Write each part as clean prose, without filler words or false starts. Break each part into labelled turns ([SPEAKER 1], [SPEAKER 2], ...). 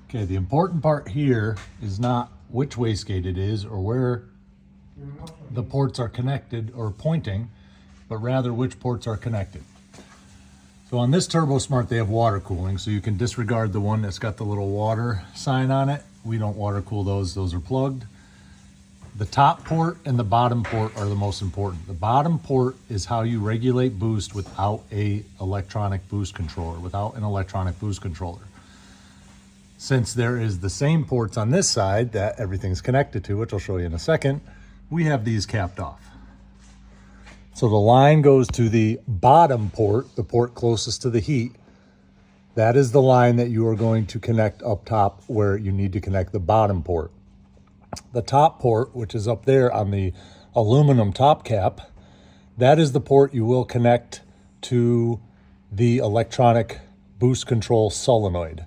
[SPEAKER 1] Okay, the important part here is not which wastegate it is or where the ports are connected or pointing, but rather which ports are connected. So on this Turbo Smart, they have water cooling, so you can disregard the one that's got the little water sign on it. We don't water cool those are plugged. The top port and the bottom port are the most important. The bottom port is how you regulate boost without an electronic boost controller, Since there is the same ports on this side that everything's connected to, which I'll show you in a second, we have these capped off. So the line goes to the bottom port, the port closest to the heat. That is the line that you are going to connect up top where you need to connect the bottom port. The top port, which is up there on the aluminum top cap, that is the port you will connect to the electronic boost control solenoid.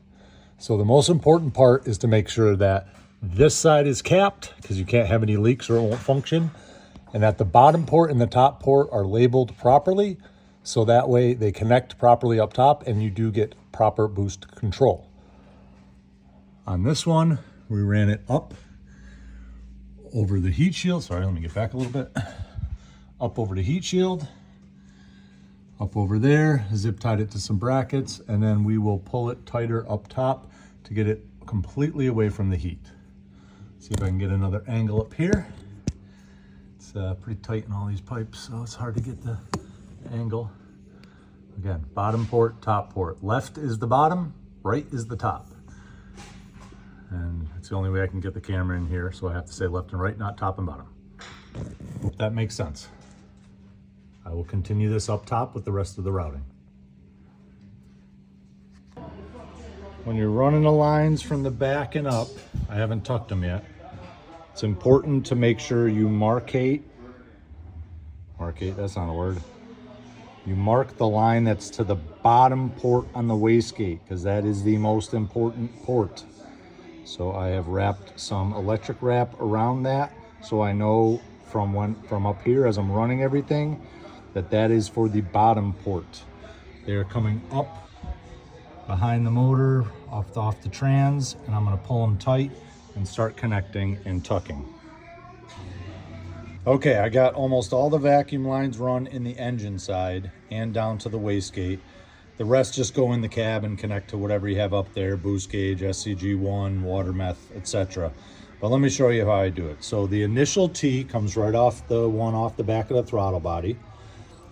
[SPEAKER 1] So the most important part is to make sure that this side is capped because you can't have any leaks or it won't function. And that the bottom port and the top port are labeled properly, so that way they connect properly up top and you do get proper boost control. On this one, we ran it up over the heat shield. Sorry, let me get back a little bit. Up over the heat shield, up over there, zip tied it to some brackets, and then we will pull it tighter up top to get it completely away from the heat. See if I can get another angle up here. It's pretty tight in all these pipes, so it's hard to get the angle. Again, bottom port, top port. Left is the bottom, right is the top. And it's the only way I can get the camera in here, so I have to say left and right, not top and bottom. Hope that makes sense. I will continue this up top with the rest of the routing. When you're running the lines from the back and up, I haven't tucked them yet. It's important to make sure you marcate, that's not a word. You mark the line that's to the bottom port on the wastegate because that is the most important port. So I have wrapped some electric wrap around that so I know from up here as I'm running everything that is for the bottom port. They're coming up behind the motor off the trans, and I'm going to pull them tight and start connecting and tucking. Okay, I got almost all the vacuum lines run in the engine side and down to the wastegate. The rest just go in the cab and connect to whatever you have up there, boost gauge, SCG1, water meth, etc. But let me show you how I do it. So the initial T comes right off the one off the back of the throttle body.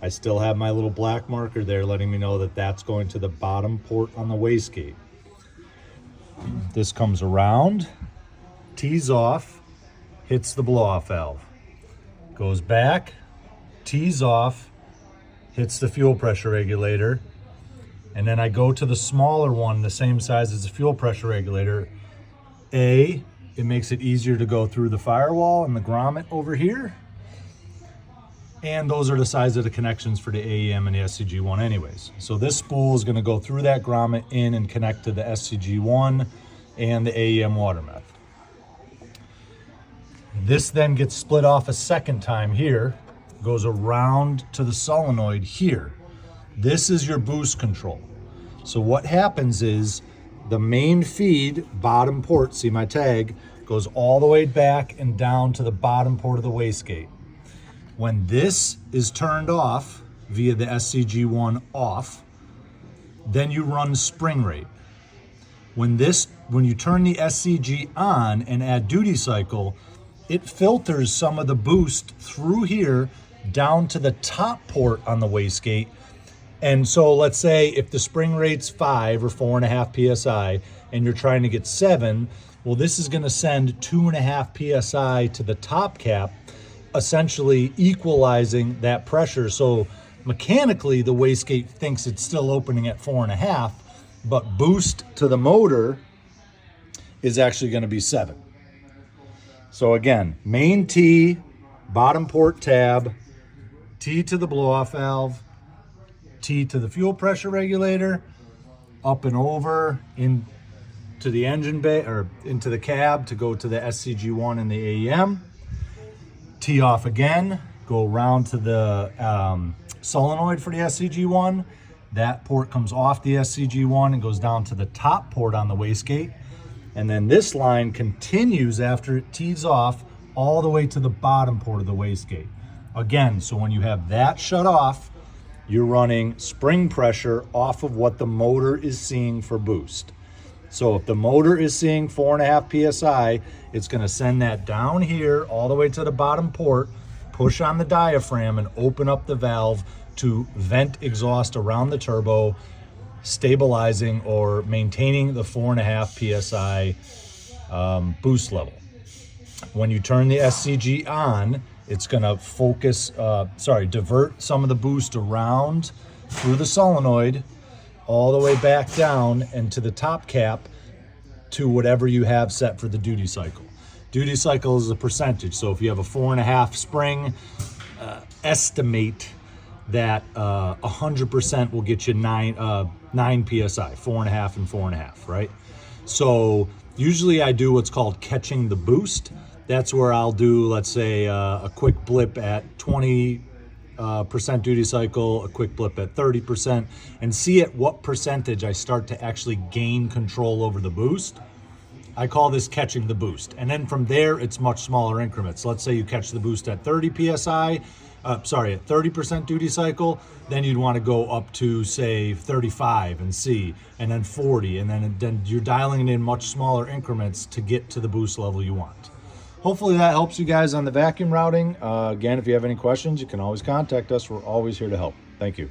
[SPEAKER 1] I still have my little black marker there letting me know that that's going to the bottom port on the wastegate. This comes around, T's off, hits the blow-off valve. Goes back, T's off, hits the fuel pressure regulator, and then I go to the smaller one, the same size as the fuel pressure regulator. It makes it easier to go through the firewall and the grommet over here. And those are the size of the connections for the AEM and the SCG1 anyways. So this spool is gonna go through that grommet in and connect to the SCG1 and the AEM water meth. This then gets split off a second time here, goes around to the solenoid here. This is your boost control. So what happens is the main feed, bottom port, see my tag, goes all the way back and down to the bottom port of the wastegate. When this is turned off via the SCG1 off, then you run spring rate. When you turn the SCG on and add duty cycle, it filters some of the boost through here down to the top port on the wastegate. And so let's say if the spring rate's 5 or 4.5 PSI and you're trying to get 7, well, this is gonna send 2.5 PSI to the top cap, essentially equalizing that pressure. So mechanically the wastegate thinks it's still opening at 4.5, but boost to the motor is actually going to be 7. So again, main T, bottom port tab, T to the blow-off valve, T to the fuel pressure regulator, up and over into the engine bay or into the cab to go to the SCG1 and the AEM. T off again, go around to the solenoid for the SCG1. That port comes off the SCG1 and goes down to the top port on the wastegate. And then this line continues after it tees off all the way to the bottom port of the wastegate. Again, so when you have that shut off, you're running spring pressure off of what the motor is seeing for boost. So if the motor is seeing 4.5 PSI, it's gonna send that down here all the way to the bottom port, push on the diaphragm and open up the valve to vent exhaust around the turbo, stabilizing or maintaining the 4.5 PSI boost level. When you turn the SCG on, it's gonna divert some of the boost around through the solenoid all the way back down and to the top cap to whatever you have set for the duty cycle. Duty cycle is a percentage. So if you have a 4.5 spring, estimate that 100% will get you 9 PSI, 4.5 and 4.5, right? So usually I do what's called catching the boost. That's where I'll do, let's say, a quick blip at 20% duty cycle, a quick blip at 30%, and see at what percentage I start to actually gain control over the boost. I call this catching the boost. And then from there, it's much smaller increments. Let's say you catch the boost at 30 PSI, at 30% duty cycle, then you'd want to go up to, say, 35 and see, and then 40, and then you're dialing it in much smaller increments to get to the boost level you want. Hopefully that helps you guys on the vacuum routing. Again, if you have any questions, you can always contact us. We're always here to help. Thank you.